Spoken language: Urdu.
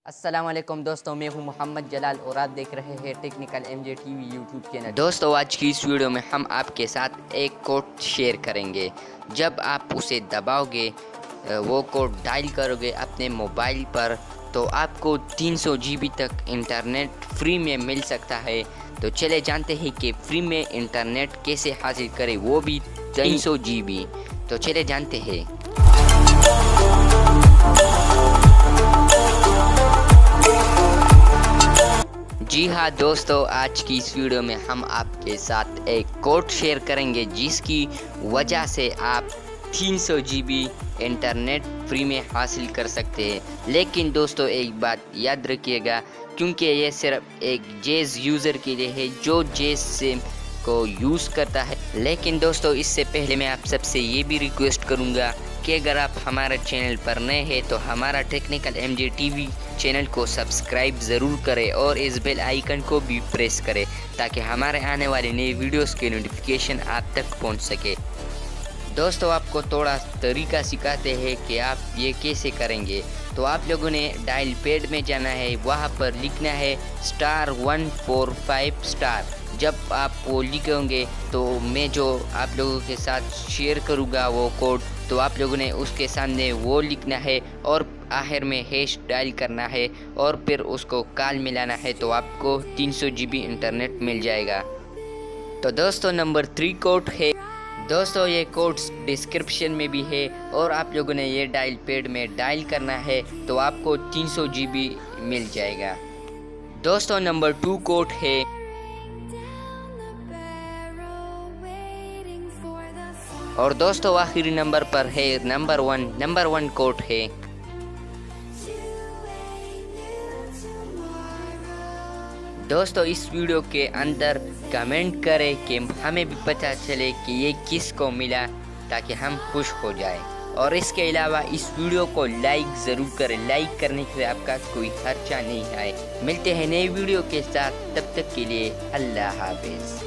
السلام علیکم دوستوں، میں ہوں محمد جلال اور آپ دیکھ رہے ہیں technical M J T V YouTube channel. دوستوں، آج کی اس ویڈیو میں ہم آپ کے ساتھ ایک کوڈ شیئر کریں گے۔ جب آپ اسے دباؤ گے، وہ کوڈ ڈائل کرو گے اپنے موبائل پر، تو آپ کو 300 جی بی تک انٹرنیٹ فری میں مل سکتا ہے۔ تو چلے جانتے ہیں کہ فری میں انٹرنیٹ کیسے حاصل کریں، وہ بھی 300 جی بی۔ تو چلے جانتے ہیں۔ جی ہاں دوستو، آج کی اس ویڈیو میں ہم آپ کے ساتھ ایک کوڈ شیئر کریں گے جس کی وجہ سے آپ 300 جی بی انٹرنیٹ فری میں حاصل کر سکتے ہیں۔ لیکن دوستو، ایک بات یاد رکھیے گا، کیونکہ یہ صرف ایک جیز یوزر کے لیے ہے جو جیز سم کو یوز کرتا ہے۔ لیکن دوستو، اس سے پہلے میں آپ سب سے یہ بھی ریکویسٹ کروں گا کہ اگر آپ ہمارے چینل پر نئے ہیں تو ہمارا technical M J T V channel کو سبسکرائب ضرور کریں اور اس بیل آئیکن کو بھی پریس کریں تاکہ ہمارے آنے والے نئے ویڈیوز کے نوٹیفیکیشن آپ تک پہنچ سکے۔ دوستو، آپ کو تھوڑا طریقہ سکھاتے ہیں کہ آپ یہ کیسے کریں گے۔ تو آپ لوگوں نے ڈائل پیڈ میں جانا ہے، وہاں پر لکھنا ہے *145#۔ جب آپ وہ لکھیں گے تو میں جو آپ لوگوں کے ساتھ شیئر کروں گا وہ کوڈ، تو آپ لوگوں نے اس کے سامنے وہ لکھنا ہے اور آخر میں ہیش ڈائل کرنا ہے اور پھر اس کو کال ملانا ہے، تو آپ کو 300 جی بی انٹرنیٹ مل جائے گا۔ تو دوستو، نمبر 3 کوڈ ہے۔ دوستو، یہ کوڈ ڈسکرپشن میں بھی ہے اور آپ لوگوں نے یہ ڈائل پیڈ میں ڈائل کرنا ہے تو آپ کو 300 جی بی مل جائے گا۔ دوستو، نمبر 2 کوڈ ہے۔ اور دوستو، آخری نمبر پر ہے نمبر 1 کوڈ ہے۔ دوستو، اس ویڈیو کے اندر کمنٹ کریں کہ ہمیں بھی پتہ چلے کہ یہ کس کو ملا تاکہ ہم خوش ہو جائیں۔ اور اس کے علاوہ اس ویڈیو کو لائک ضرور کریں، لائک کرنے سے آپ کا کوئی خرچہ نہیں آئے۔ ملتے ہیں نئے ویڈیو کے ساتھ، تب تک کے لیے اللہ حافظ۔